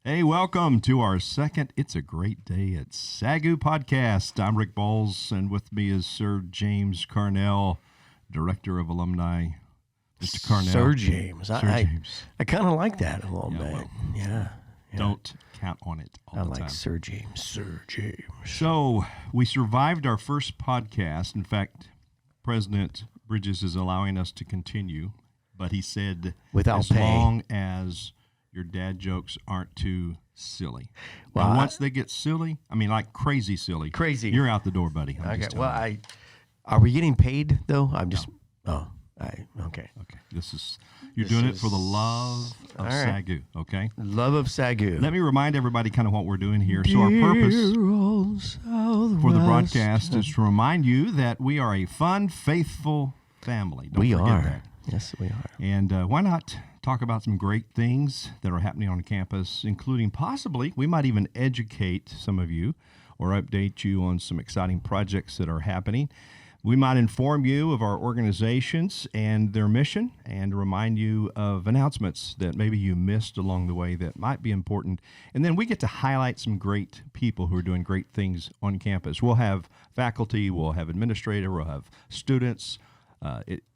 Hey, welcome to our second It's a Great Day at SAGU podcast. I'm Rick Bowles, and with me is Sir James Carnell, Director of Alumni. Mr. Carnell. Sir James. James. I kind of like that a little bit. Well, yeah. Don't count on it all the I like time. Sir James. Sir James. So we survived our first podcast. In fact, President Bridges is allowing us to continue, but he said Without as pay. long as your dad jokes aren't too silly. Well, Now, once they get silly, I mean, like crazy silly. Crazy. You're out the door, buddy. I'm Okay. just Well, telling you. are we getting paid though? I'm just. No. Okay. Okay. You're doing it for the love of all right. SAGU, okay? Love of SAGU. Let me remind everybody kind of what we're doing here. So our purpose for the broadcast is to remind you that we are a fun, faithful family. Don't forget that. Yes, we are. And why not talk about some great things that are happening on campus, including possibly, we might even educate some of you or update you on some exciting projects that are happening. We might inform you of our organizations and their mission and remind you of announcements that maybe you missed along the way that might be important. And then we get to highlight some great people who are doing great things on campus. We'll have faculty, we'll have administrator, we'll have students,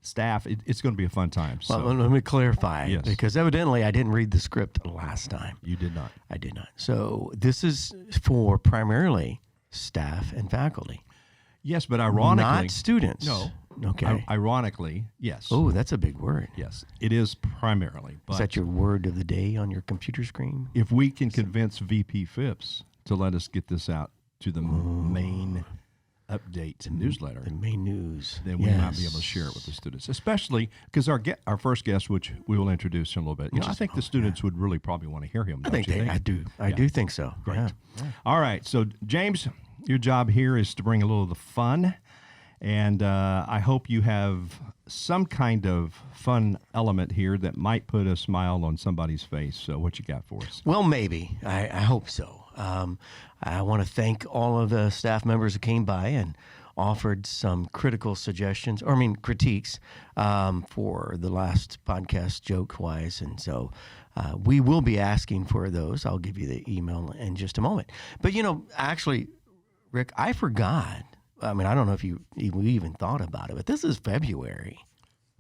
staff. It's going to be a fun time. Well, let me clarify. Yes. Because evidently I didn't read the script last time. You did not. I did not. So this is for primarily staff and faculty. Yes, but ironically, not students. No. Okay. Ironically, yes. Oh, that's a big word. Yes, it is primarily. But Is that your word of the day on your computer screen? if we can convince VP Phipps to let us get this out to the main update newsletter, The main news. then we might be able to share it with the students, especially because our first guest, which we will introduce in a little bit. I think the students would really probably want to hear him. I think I do. I do think so. Great. Yeah. All right. So, James, your job here is to bring a little of the fun. And I hope you have some kind of fun element here that might put a smile on somebody's face. So what you got for us? Well, maybe. I hope so. I want to thank all of the staff members who came by and offered some critical suggestions, critiques for the last podcast joke-wise. And so we will be asking for those. I'll give you the email in just a moment. But, actually, Rick, I forgot. I don't know if we even thought about it, but this is February.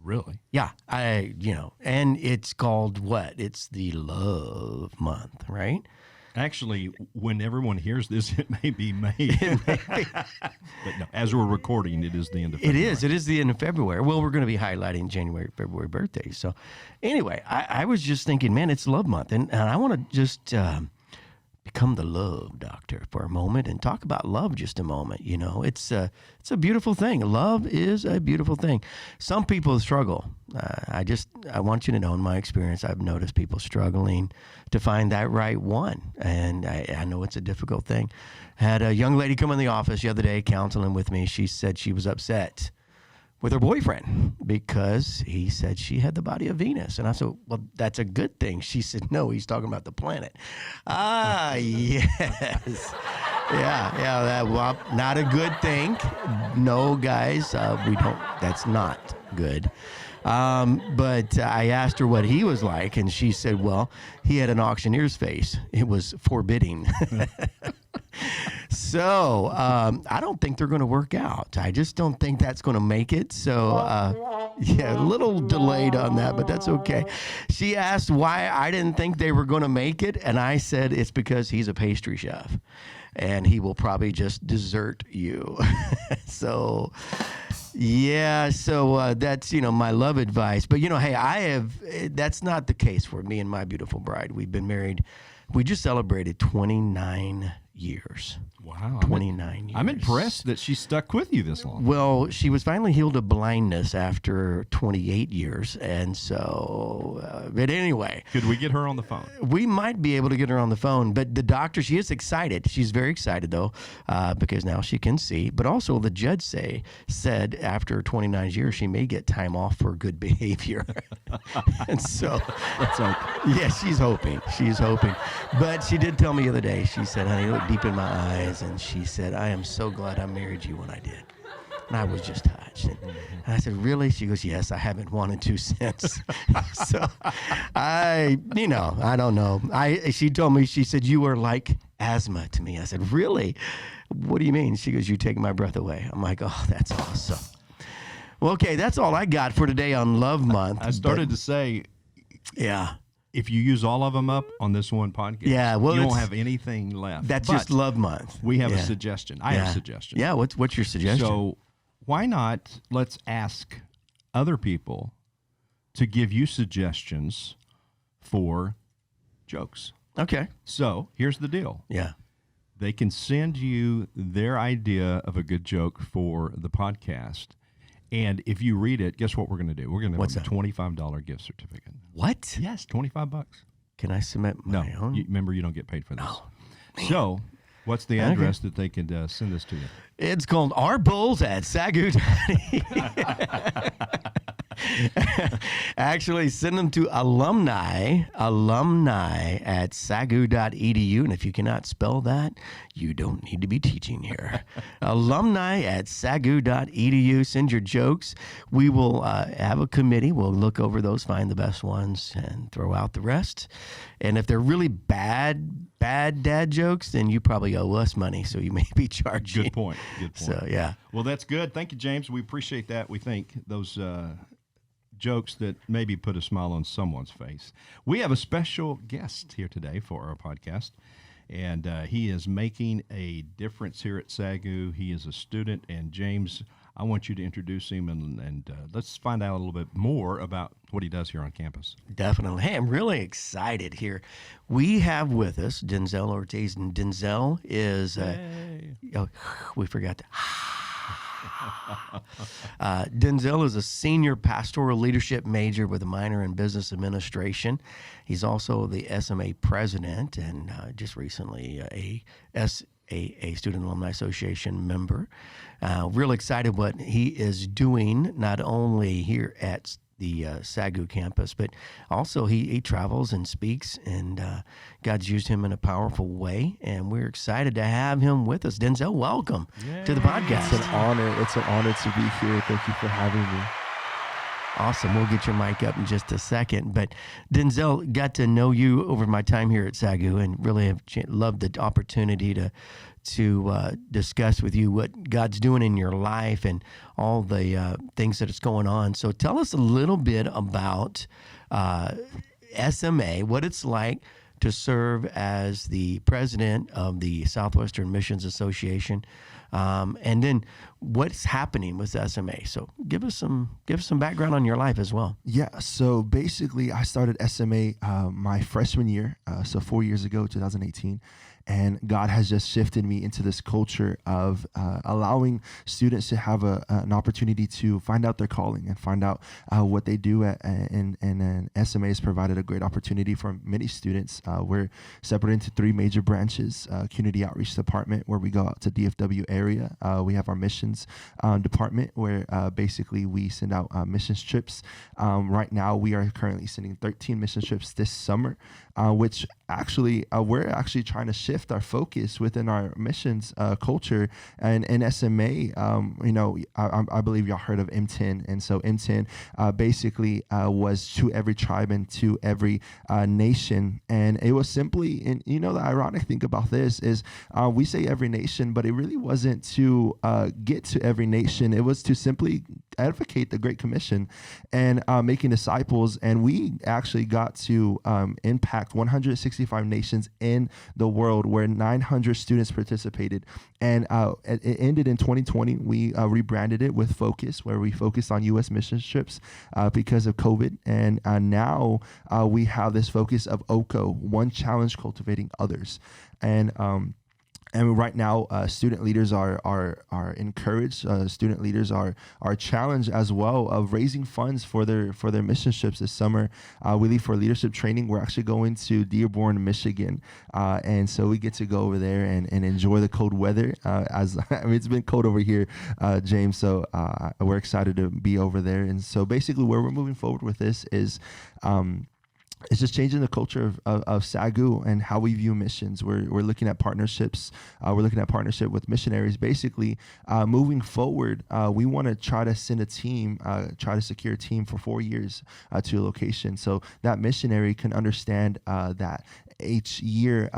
Really? Yeah, and it's called what? It's the Love Month, right? Actually, when everyone hears this, it may be May. But no, as we're recording, it is the end of February. It is the end of February. Well, we're going to be highlighting January, February birthdays. So anyway, I was just thinking, man, it's Love Month. And I want to just become the love doctor for a moment and talk about love just a moment. It's a beautiful thing. Love is a beautiful thing. Some people struggle. I want you to know, in my experience, I've noticed people struggling to find that right one. And I know it's a difficult thing. Had a young lady come in the office the other day counseling with me. She said she was upset with her boyfriend because he said she had the body of Venus. And I said, well, that's a good thing. She said, no, he's talking about the planet. Ah, yes. Well, not a good thing. No, guys, that's not good. But I asked her what he was like, and she said, well, he had an auctioneer's face. It was forbidding. So I don't think they're going to work out. I just don't think that's going to make it. So, a little delayed on that, but that's okay. She asked why I didn't think they were going to make it, and I said it's because he's a pastry chef, and he will probably just desert you. So... yeah, so that's, my love advice. But, hey, that's not the case for me and my beautiful bride. We've been married. We just celebrated 29 years. Wow. 29 years. I'm impressed that she stuck with you this long. Well, she was finally healed of blindness after 28 years. And so, but anyway. Could we get her on the phone? We might be able to get her on the phone. But the doctor, she is excited. She's very excited, though, because now she can see. But also the judge said after 29 years, she may get time off for good behavior. And so, yeah, she's hoping. She's hoping. But she did tell me the other day, she said, honey, look deep in my eyes. And she said, I am so glad I married you when I did. And I was just touched. And I said, really? She goes, yes, I haven't wanted to since. So I don't know. She told me, she said, you are like asthma to me. I said, really? What do you mean? She goes, you take my breath away. I'm like, oh, that's awesome. Well, okay, that's all I got for today on Love Month. I started to say, yeah, if you use all of them up on this one podcast, yeah, well, you won't have anything left. That's but just Love Month. We have a suggestion. I have a suggestion. Yeah, what's your suggestion? So why not let's ask other people to give you suggestions for jokes. Okay. So here's the deal. Yeah. They can send you their idea of a good joke for the podcast. And if you read it, guess what we're going to do? We're going to give them a $25 gift certificate. What? Yes, $25. Can I submit my own? Remember, you don't get paid for this. Oh, so what's the address that they could send this to you? It's called Our Bulls at SAGU. Actually, send them to alumni at sagu.edu. And if you cannot spell that, you don't need to be teaching here. Alumni at sagu.edu. Send your jokes. We will have a committee. We'll look over those, find the best ones, and throw out the rest. And if they're really bad dad jokes, then you probably owe us money, so you may be charging. Good point. So, yeah. Well, that's good. Thank you, James. We appreciate that. We think those jokes that maybe put a smile on someone's face. We have a special guest here today for our podcast, and he is making a difference here at SAGU. He is a student, and James, I want you to introduce him, and let's find out a little bit more about what he does here on campus. Definitely. Hey, I'm really excited here. We have with us Denziel Ortiz, and Denziel is we forgot to Denziel is a senior pastoral leadership major with a minor in business administration. He's also the SMA president and just recently a Student Alumni Association member. Real excited what he is doing, not only here at the SAGU campus, but also he travels and speaks, and God's used him in a powerful way, and we're excited to have him with us. Denziel, welcome to the podcast. It's an honor. It's an honor to be here. Thank you for having me. Awesome. We'll get your mic up in just a second. But Denziel, got to know you over my time here at SAGU, and really have loved the opportunity to discuss with you what God's doing in your life and all the things that is going on. So tell us a little bit about SMA, what it's like to serve as the president of the Southwestern Missions Association, and then what's happening with SMA. So give us some background on your life as well. Yeah, so basically I started SMA my freshman year, so 4 years ago, 2018. And God has just shifted me into this culture of allowing students to have an opportunity to find out their calling and find out what they do. And SMA has provided a great opportunity for many students. We're separated into three major branches: Community Outreach Department, where we go out to DFW area. We have our Missions Department, where basically we send out missions trips. Right now, we are currently sending 13 mission trips this summer, which actually we're actually trying to shift our focus within our missions culture. And in SMA, I believe y'all heard of M10, and so M10 basically was to every tribe and to every nation, and it was simply, and the ironic thing about this is we say every nation, but it really wasn't to get to every nation. It was to simply advocate the Great Commission and making disciples, and we actually got to impact 165 nations in the world, where 900 students participated. And it ended in 2020. We rebranded it with Focus, where we focused on U.S. mission trips because of COVID. And now we have this focus of OCO, One Challenge Cultivating Others. And right now, student leaders are encouraged. Student leaders are challenged as well of raising funds for their mission trips this summer. We leave for leadership training. We're actually going to Dearborn, Michigan, and so we get to go over there and enjoy the cold weather. It's been cold over here, James. So we're excited to be over there. And so basically, where we're moving forward with this is. it's just changing the culture of SAGU and how we view missions. We're looking at partnerships. We're looking at partnership with missionaries. Basically, moving forward, we want to try to send a team, try to secure a team for 4 years to a location, so that missionary can understand that each year.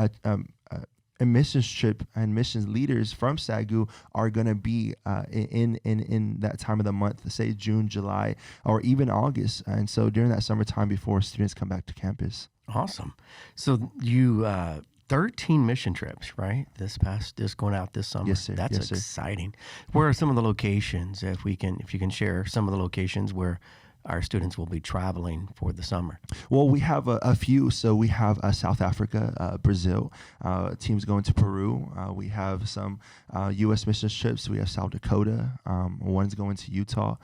A missions trip and missions leaders from SAGU are going to be in that time of the month, say June, July, or even August. And so during that summertime before students come back to campus. Awesome. So you 13 mission trips, right? This going out this summer. Yes, sir. That's Yes, sir. exciting. Where are some of the locations, if you can share some of the locations where our students will be traveling for the summer? Well, we have a few. So we have South Africa, Brazil, teams going to Peru. We have some U.S. missions trips. We have South Dakota. One's going to Utah.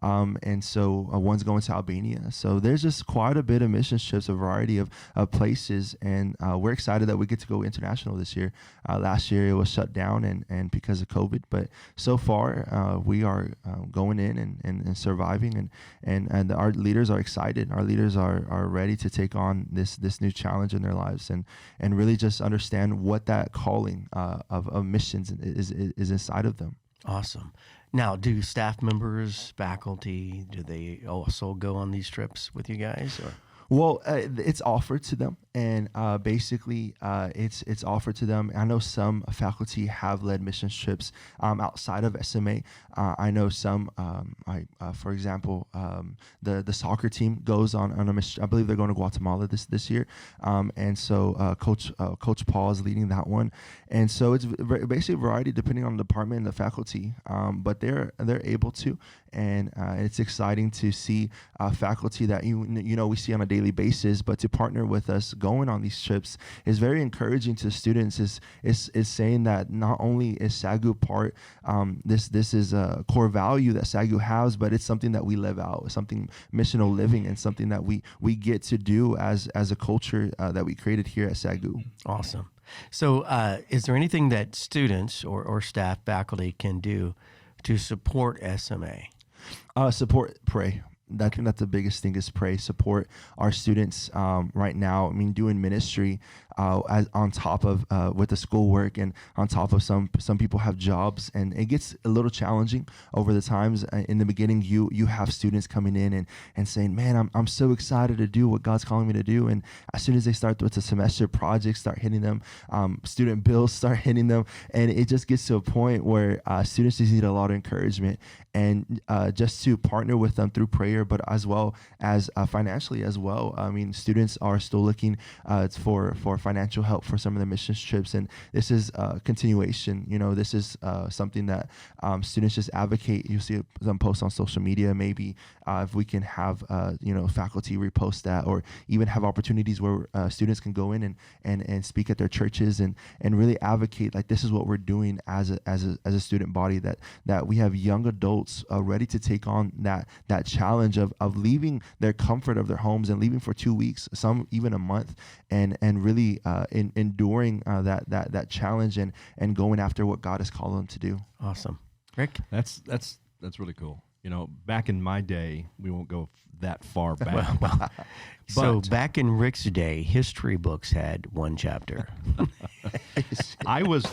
And so one's going to Albania. So there's just quite a bit of mission trips, a variety of places. And we're excited that we get to go international this year. Last year it was shut down and because of COVID. But so far we are going in and surviving. And our leaders are excited. Our leaders are ready to take on this new challenge in their lives and really just understand what that calling of missions is inside of them. Awesome. Now, do staff members, faculty, do they also go on these trips with you guys? Or? Well, it's offered to them, and basically, it's offered to them. I know some faculty have led mission trips outside of SMA. I know some, for example, the soccer team goes on a mission. I believe they're going to Guatemala this year, and so Coach Paul is leading that one. And so it's basically a variety depending on the department and the faculty, but they're able to, and it's exciting to see faculty that we see on a daily basis, but to partner with us going on these trips is very encouraging to students. Is saying that not only is SAGU part, this is a core value that SAGU has, but it's something that we live out, something missional living, and something that we get to do as a culture that we created here at SAGU. Awesome. So is there anything that students or staff, faculty can do to support SMA? Support, pray. I think that's the biggest thing is pray, support our students right now. I mean, doing ministry on top of with the schoolwork, and on top of some people have jobs, and it gets a little challenging over the times. In the beginning, you have students coming in and saying, man, I'm so excited to do what God's calling me to do. And as soon as they start with the semester projects start hitting them, student bills start hitting them, and it just gets to a point where students just need a lot of encouragement, and just to partner with them through prayer, but as well as financially as well. I mean, students are still looking for financial help for some of the missions trips, and this is continuation. This is something that students just advocate. You see some posts on social media. Maybe if we can have faculty repost that, or even have opportunities where students can go in and speak at their churches and really advocate, like, this is what we're doing as a student body, that we have young adults ready to take on that challenge of leaving their comfort of their homes and leaving for 2 weeks, some even a month, and really enduring that challenge and going after what God has called them to do. Awesome. Rick? That's really cool. Back in my day, we won't go that far back. So back in Rick's day, history books had one chapter. I was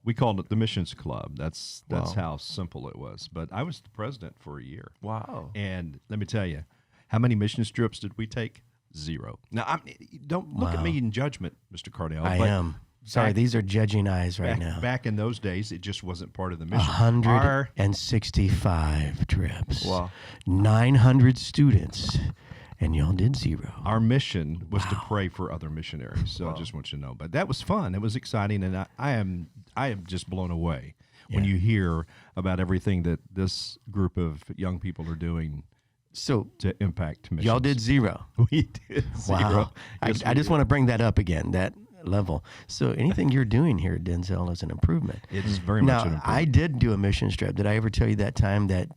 we called it the Missions Club. That's Wow. how simple it was. But I was the president for a year. Wow. And let me tell you, how many mission trips did we take? 0. Now, don't look at me in judgment, Mr. Carnell. I am. Sorry, these are judging eyes right now. Back in those days, it just wasn't part of the mission. 165 trips. Wow. 900 students. And y'all did 0. Our mission was to pray for other missionaries. So I just want you to know. But that was fun. It was exciting, and I am just blown away when you hear about everything that this group of young people are doing. So to impact missions. Y'all did 0. We did 0. Wow. Yes, I just want to bring that up again, that level. So anything you're doing here, Denziel, is an improvement. It is very much an improvement. I did do a mission trip. Did I ever tell you that time that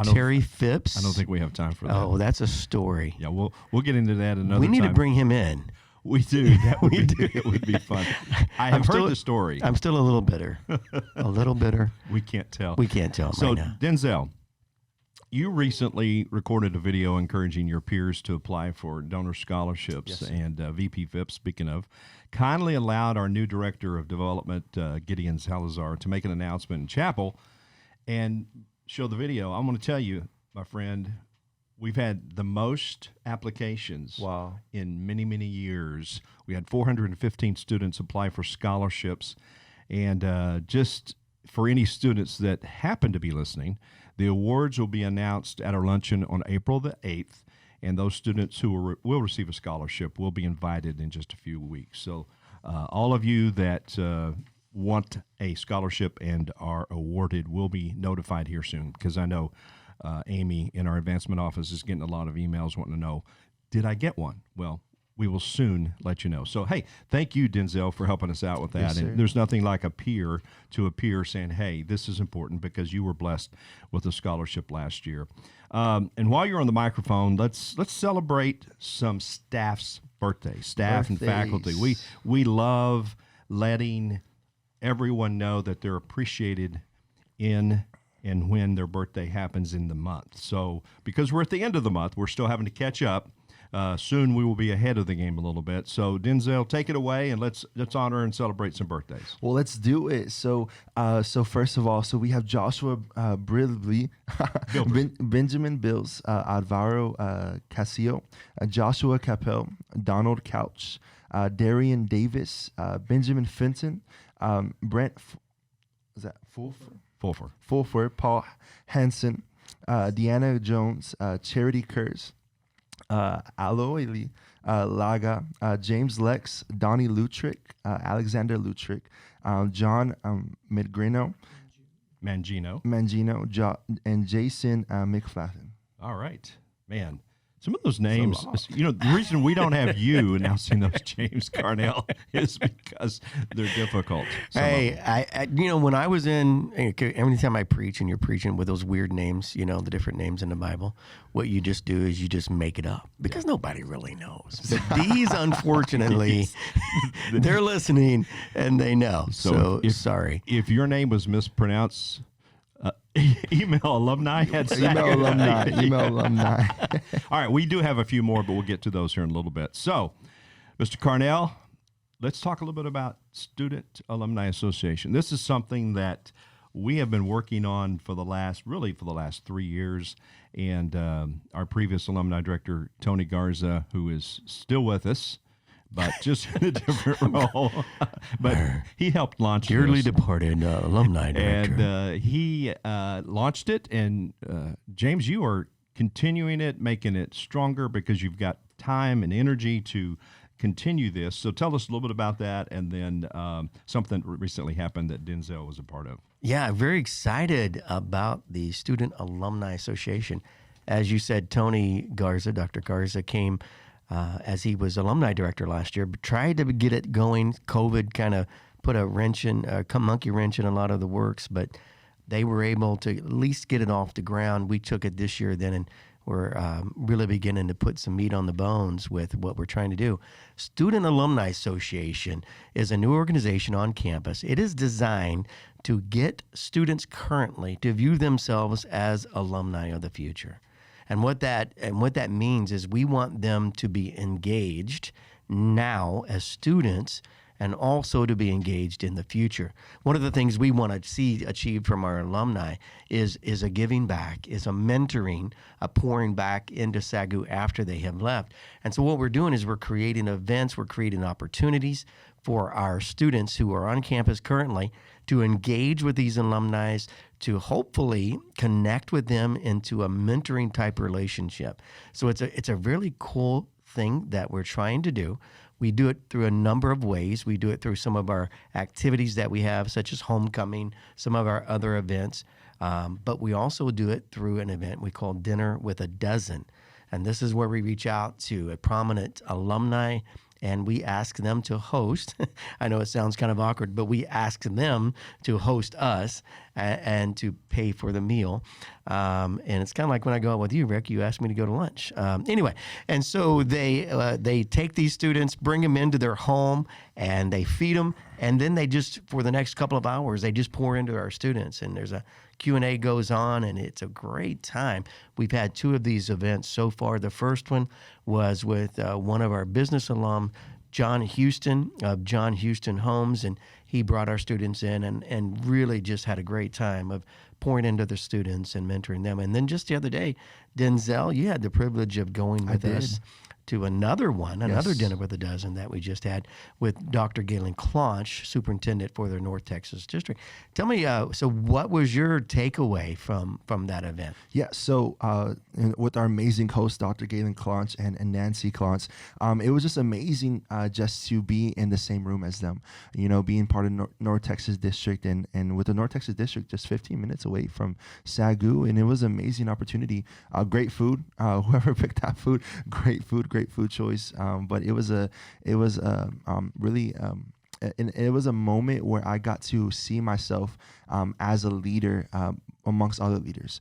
Terry Phipps? I don't think we have time for that. Oh, that's a story. Yeah, we'll get into that another time. We need to bring him in. We do. That would it would be fun. I have heard the story. I'm still a little bitter. A little bitter. We can't tell. We can't tell him so, right now. Denziel, You recently recorded a video encouraging your peers to apply for donor scholarships and VP VIP, speaking of, kindly allowed our new Director of Development, Gideon Salazar, to make an announcement in chapel and show the video. I'm going to tell you, my friend, we've had the most applications in many, many years. We had 415 students apply for scholarships. And just for any students that happen to be listening, the awards will be announced at our luncheon on April the 8th, and those students who will receive a scholarship will be invited in just a few weeks. So all of you that want a scholarship and are awarded will be notified here soon, because I know Amy in our advancement office is getting a lot of emails wanting to know, did I get one? Well, we will soon let you know. So, hey, thank you, Denziel, for helping us out with that. Yes, and there's nothing like a peer to a peer saying, hey, this is important because you were blessed with a scholarship last year. And while you're on the microphone, let's celebrate some staff's birthdays, staff and faculty. We love letting everyone know that they're appreciated in and when their birthday happens in the month. So because we're at the end of the month, we're still having to catch up. Soon we will be ahead of the game a little bit. So Denziel, take it away and let's honor and celebrate some birthdays. Well, let's do it. So first of all, we have Joshua Bridley, Benjamin Bills, Alvaro Casillo, Joshua Capel, Donald Couch, Darian Davis, Benjamin Fenton, Brent, is that Fulfer, Paul Hansen, Deanna Jones, Charity Kurz, Aloy Laga, James Lex, Donnie Lutrick, Alexander Lutrick, John Mangino, and Jason McFlatten. All right, man. Some of those names, the reason we don't have you announcing those James Carnell is because they're difficult. Hey, I when I was every time I preach and you're preaching with those weird names, the different names in the Bible, what you just do is you just make it up because nobody really knows. But these, unfortunately, they're listening and they know. So sorry. If your name was mispronounced, email alumni at SAGU. Email alumni. All right, we do have a few more, but we'll get to those here in a little bit. So, Mr. Carnell, let's talk a little bit about Student Alumni Association. This is something that we have been working on for the last 3 years. And our previous alumni director, Tony Garza, who is still with us, but just in a different role. But he helped launch dearly this. Departed alumni director. And he launched it. And James, you are continuing it, making it stronger because you've got time and energy to continue this. So tell us a little bit about that, and then something recently happened that Denziel was a part of. Yeah, very excited about the Student Alumni Association. As you said, Tony Garza, Dr. Garza, came as he was alumni director last year, but tried to get it going. COVID kind of put a monkey wrench in a lot of the works, but they were able to at least get it off the ground. We took it this year then, and we're really beginning to put some meat on the bones with what we're trying to do. Student Alumni Association is a new organization on campus. It is designed to get students currently to view themselves as alumni of the future. And what that means is we want them to be engaged now as students and also to be engaged in the future. One of the things we want to see achieved from our alumni is a giving back, is a mentoring, a pouring back into SAGU after they have left. And so what we're doing is we're creating events, we're creating opportunities for our students who are on campus currently to engage with these alumni, to hopefully connect with them into a mentoring type relationship. So it's a really cool thing that we're trying to do. We do it through a number of ways. We do it through some of our activities that we have, such as homecoming, some of our other events. But we also do it through an event we call Dinner with a Dozen. And this is where we reach out to a prominent alumni and we ask them to host. I know it sounds kind of awkward, but we ask them to host us and to pay for the meal. And it's kind of like when I go out with you, Rick, you asked me to go to lunch. Anyway, and so they take these students, bring them into their home, and they feed them, And then they just, for the next couple of hours, they just pour into our students, and there's a Q&A goes on, and it's a great time. We've had 2 of these events so far. The first one was with one of our business alum, John Houston of John Houston Homes, and he brought our students in and really just had a great time of pouring into the students and mentoring them. And then just the other day, Denziel, you had the privilege of going with us to another dinner with a dozen that we just had with Dr. Galen Claunch, superintendent for the North Texas district. Tell me, so what was your takeaway from that event? Yeah, so with our amazing host, Dr. Galen Claunch and Nancy Claunch, it was just amazing just to be in the same room as them, being part of North Texas district and with the North Texas district just 15 minutes away from SAGU, and it was an amazing opportunity. Great food, whoever picked that food, great food choice. But it was really and it was a moment where I got to see myself as a leader amongst other leaders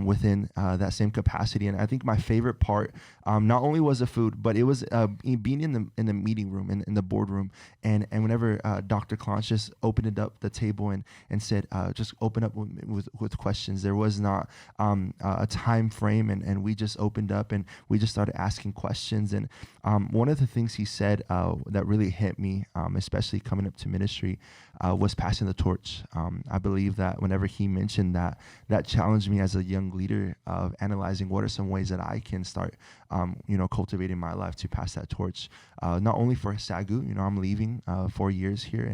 within that same capacity. And I think my favorite part not only was the food, but it was being in the meeting room, in the boardroom. And whenever Dr. Claunch just opened up the table and said, just open up with questions. There was not a time frame, and we just opened up and we just started asking questions. And one of the things he said that really hit me, especially coming up to ministry, was passing the torch. I believe that whenever he mentioned that challenged me as a young leader of analyzing what are some ways that I can start, cultivating my life to pass that torch, not only for SAGU, I'm leaving 4 years here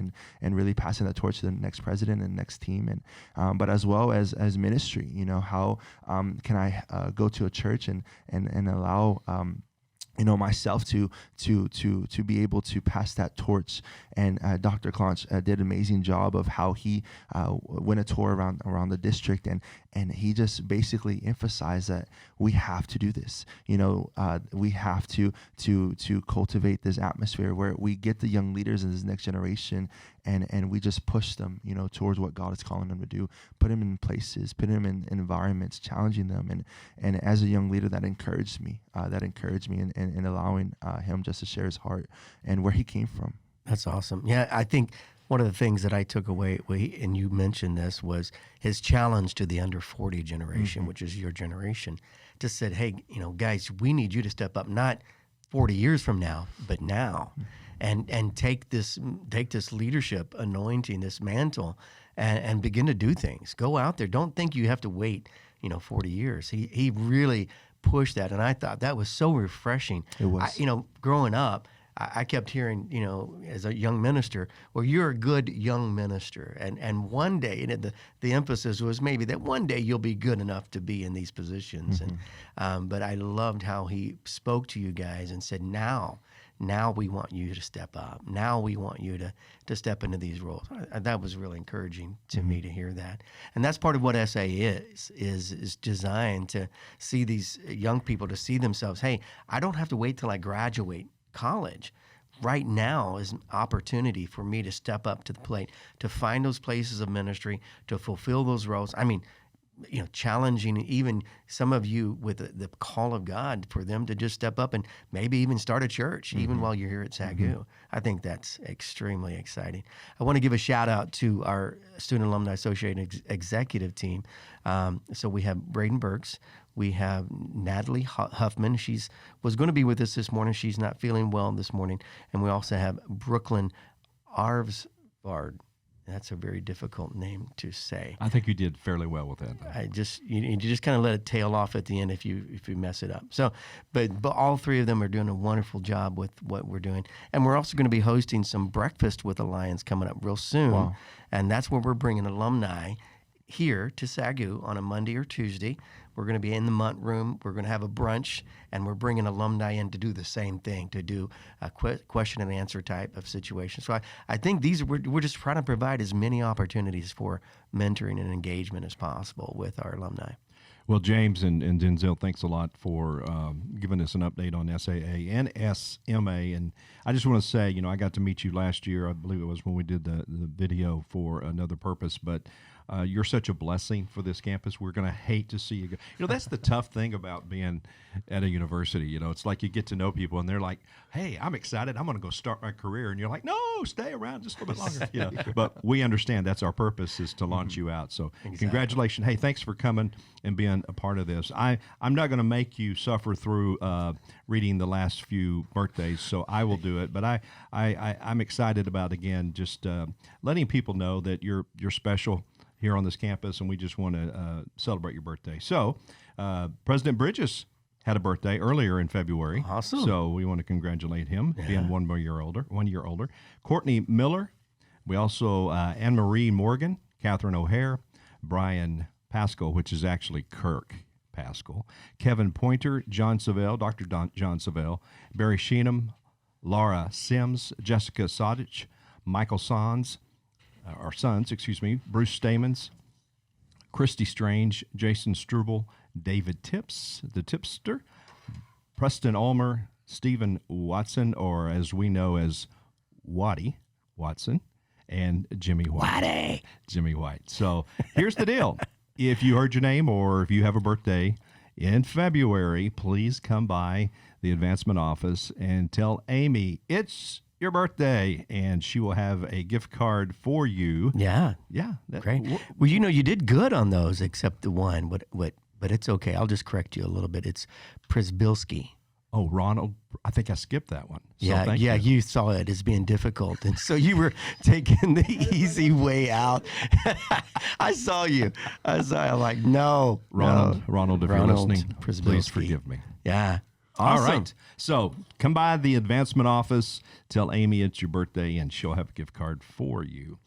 and really passing that torch to the next president and next team, and but as well as ministry, how can I go to a church and allow myself to be able to pass that torch. And Dr. Claunch did an amazing job of how he went a tour around the district, and he just basically emphasized that we have to do this. We have to cultivate this atmosphere where we get the young leaders in this next generation, and we just push them, towards what God is calling them to do. Put them in places, put them in environments, challenging them. And as a young leader, that encouraged me in allowing him just to share his heart and where he came from. That's awesome. Yeah, I think one of the things that I took away, and you mentioned this, was his challenge to the under 40 generation, which is your generation, just said, hey, guys, we need you to step up, not 40 years from now, but now. And take this leadership anointing, this mantle, and begin to do things. Go out there. Don't think you have to wait, 40 years. He really pushed that, and I thought that was so refreshing. It was. Growing up, I kept hearing, as a young minister, well, you're a good young minister. And one day, and the emphasis was maybe that one day you'll be good enough to be in these positions. And but I loved how he spoke to you guys and said, now we want you to step up. Now we want you to step into these roles. That was really encouraging to me to hear that. And that's part of what SA is designed to see these young people, to see themselves, hey, I don't have to wait till I graduate college. Right now is an opportunity for me to step up to the plate, to find those places of ministry, to fulfill those roles. I mean, challenging even some of you with the call of God for them to just step up and maybe even start a church, even while you're here at SAGU. I think that's extremely exciting. I want to give a shout out to our Student Alumni Association executive team. So we have Braden Burks. We have Natalie Huffman. She was going to be with us this morning. She's not feeling well this morning. And we also have Brooklyn Arvsvard. That's a very difficult name to say. I think you did fairly well with that, though. You just kind of let it tail off at the end if you mess it up. So, but all 3 of them are doing a wonderful job with what we're doing, and we're also going to be hosting some breakfast with Alliance coming up real soon. Wow. And that's where we're bringing alumni here to SAGU on a Monday or Tuesday. We're going to be in the Munt Room. We're going to have a brunch, and we're bringing alumni in to do the same thing, to do a question and answer type of situation. So I think we're just trying to provide as many opportunities for mentoring and engagement as possible with our alumni. Well, James and Denziel, thanks a lot for giving us an update on SAA and SMA. And I just want to say, I got to meet you last year. I believe it was when we did the video for Another Purpose. But You're such a blessing for this campus. We're going to hate to see you go. That's the tough thing about being at a university. It's like you get to know people, and they're like, "Hey, I'm excited. I'm going to go start my career," and you're like, "No, stay around just a little bit longer." But we understand that's our purpose, is to launch you out. So congratulations. Hey, thanks for coming and being a part of this. I'm not going to make you suffer through reading the last few birthdays, so I will do it. But I'm excited about, again, just letting people know that you're special here on this campus, and we just want to celebrate your birthday. So President Bridges had a birthday earlier in February. Awesome. So we want to congratulate him, being 1 year older. Courtney Miller. We also Anne-Marie Morgan, Catherine O'Hare, Brian Pascal, which is actually Kirk Pascal, Kevin Pointer, John Savell, Dr. John Savell, Barry Sheenham, Laura Sims, Jessica Sodich, Michael Sons, Bruce Stamens, Christy Strange, Jason Struble, David Tips, the tipster, Preston Ulmer, Stephen Watson, or as we know as Waddy Watson, and Jimmy White. Waddy! Jimmy White. So here's the deal. If you heard your name, or if you have a birthday in February, please come by the advancement office and tell Amy it's your birthday, and she will have a gift card for you. Yeah. Great. Well, you did good on those, except the one. But it's okay. I'll just correct you a little bit. It's Przybylski. Oh, Ronald. I think I skipped that one. So thank you. You saw it as being difficult, and so you were taking the easy way out. I saw you. I'm like, no, Ronald, if you're listening, please Przybylski. forgive me. Yeah. Awesome. All right. So come by the advancement office, tell Amy it's your birthday, and she'll have a gift card for you.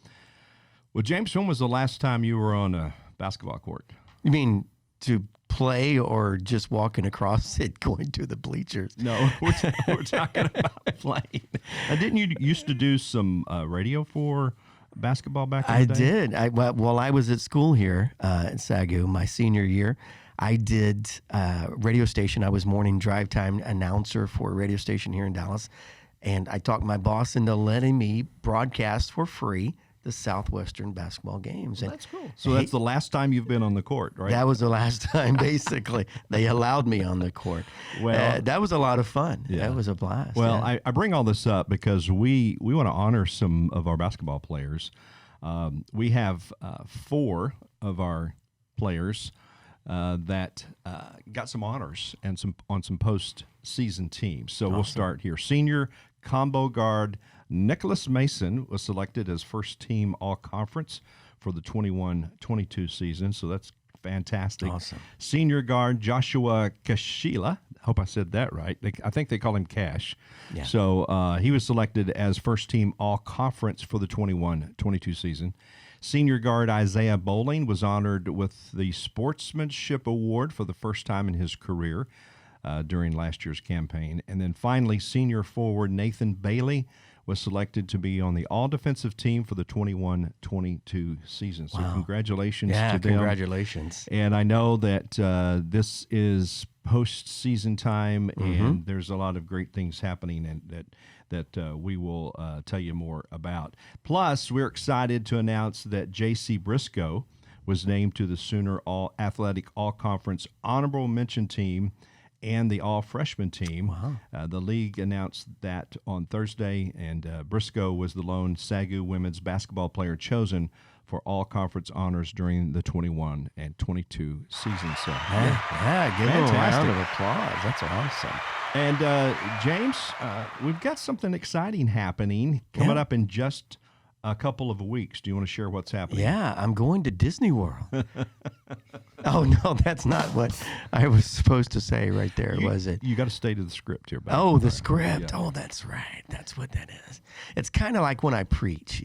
Well, James, when was the last time you were on a basketball court? You mean to play, or just walking across it, going to the bleachers? No, we're talking about playing. Didn't you used to do some radio for basketball back in the day? I did. While I was at school here at SAGU, my senior year, I did radio station. I was morning drive time announcer for a radio station here in Dallas, and I talked my boss into letting me broadcast for free the Southwestern basketball games. Well, that's cool. So that's the last time you've been on the court, right? That was the last time, basically. They allowed me on the court. Well, that was a lot of fun. Yeah. That was a blast. Well, I bring all this up because we want to honor some of our basketball players. We have 4 of our players that got some honors and on some postseason teams. So We'll start here. Senior combo guard Nicholas Mason was selected as first team all-conference for the 21-22 season. So that's fantastic. Awesome. Senior guard Joshua Kashila. I hope I said that right. I think they call him Cash. Yeah. So he was selected as first team all-conference for the 21-22 season. Senior guard Isaiah Bowling was honored with the Sportsmanship Award for the first time in his career during last year's campaign. And then finally, senior forward Nathan Bailey was selected to be on the all-defensive team for the 21-22 season. So congratulations to them. Congratulations. And I know that this is post-season time, and there's a lot of great things happening and that we will tell you more about. Plus, we're excited to announce that J.C. Briscoe was named to the Sooner All-Athletic All-Conference Honorable Mention Team and the all-freshman team. Wow. The league announced that on Thursday, and Briscoe was the lone SAGU women's basketball player chosen for all-conference honors during the 21 and 22 season. So, give him a round of applause. That's awesome. And James, we've got something exciting happening coming up in just a couple of weeks. Do you want to share what's happening? Yeah, I'm going to Disney World. Oh, no, that's not what I was supposed to say right there, was it? You got to stay to the script here. Oh, the script. Yeah. Oh, that's right. That's what that is. It's kind of like when I preach,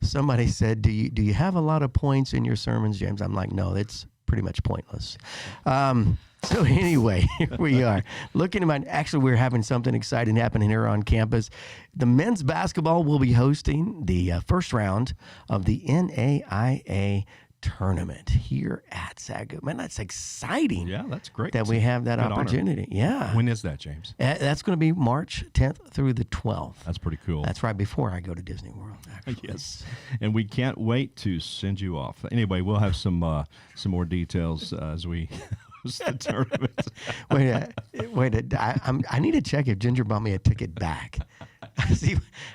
Somebody said, do you have a lot of points in your sermons, James? I'm like, no, it's pretty much pointless. So anyway, here we are. Actually, we're having something exciting happening here on campus. The men's basketball will be hosting the first round of the NAIA tournament here at SAGU. Man, that's exciting. Yeah, that's great. That we have that Good honor. opportunity. Yeah. When is that, James? That's going to be March 10th through the 12th. That's pretty cool. That's right before I go to Disney World, actually. Yes, and we can't wait to send you off. Anyway, we'll have some more details as we host the tournament. I need to check if Ginger bought me a ticket back.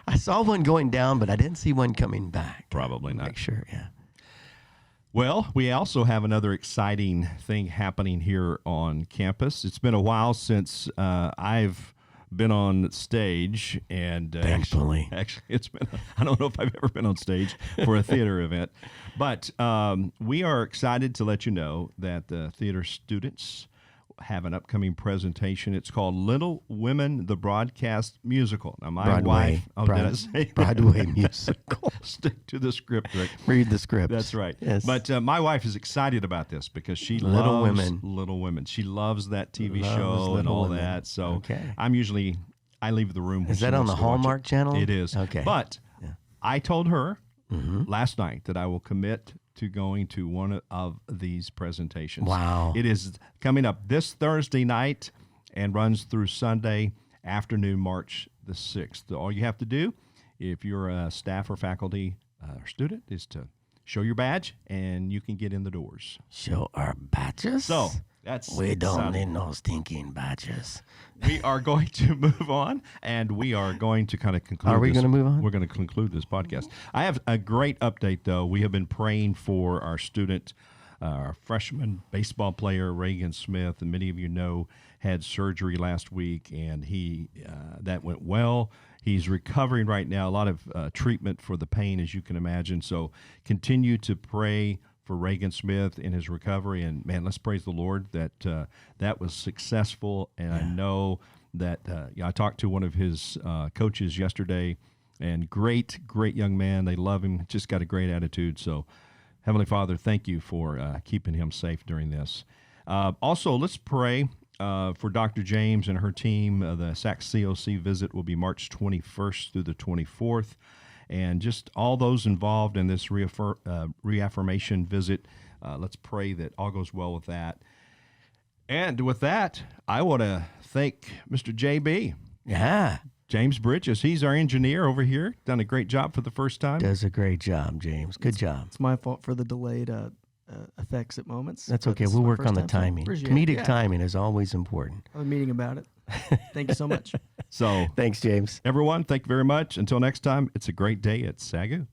I saw one going down, but I didn't see one coming back. Probably not. Make sure, yeah. Well, we also have another exciting thing happening here on campus. It's been a while since I've been on stage, and Thankfully. actually, it's been. I don't know if I've ever been on stage for a theater event, but we are excited to let you know that the theater students have an upcoming presentation. It's called Little Women, the Broadcast Musical. Now, my wife, did I say Broadway musical. Stick to the script, Rick. Read the script. That's right. Yes. But my wife is excited about this because she Little loves Women. Little Women. She loves that TV Loves show and Little all Women. that. So Okay. I leave the room. When Is she that on wants the to watch Hallmark channel? It is. Okay. But Yeah. I told her Mm-hmm. last night that I will commit to going to one of these presentations. Wow. It is coming up this Thursday night and runs through Sunday afternoon, March the 6th. All you have to do, if you're a staff or faculty or student, is to show your badge and you can get in the doors. Show our badges? So that's we don't exciting. need no stinking badges. We are going to move on, and we are going to kind of conclude. Are we this- going to move on? We're going to conclude this podcast. I have a great update, though. We have been praying for our student, our freshman baseball player, Reagan Smith, and many of you know had surgery last week, and that went well. He's recovering right now. A lot of treatment for the pain, as you can imagine. So continue to pray for Reagan Smith in his recovery. And, man, let's praise the Lord that that was successful. And I know that I talked to one of his coaches yesterday, and great young man. They love him, just got a great attitude. So, Heavenly Father, thank you for keeping him safe during this. Also, let's pray for Dr. James and her team. The SAC-COC visit will be March 21st through the 24th. And just all those involved in this reaffirmation visit, let's pray that all goes well with that. And with that, I want to thank Mr. JB. Yeah. James Bridges. He's our engineer over here. Done a great job for the first time. Does a great job, James. Good job. It's my fault for the delayed effects at moments. That's but okay. this is We'll my work first on the time, so timing. appreciate it. Comedic Yeah. timing is always important. I have a meeting about it. Thank you so much. So, Thanks, James. everyone, thank you very much. Until next time, it's a great day at SAGU.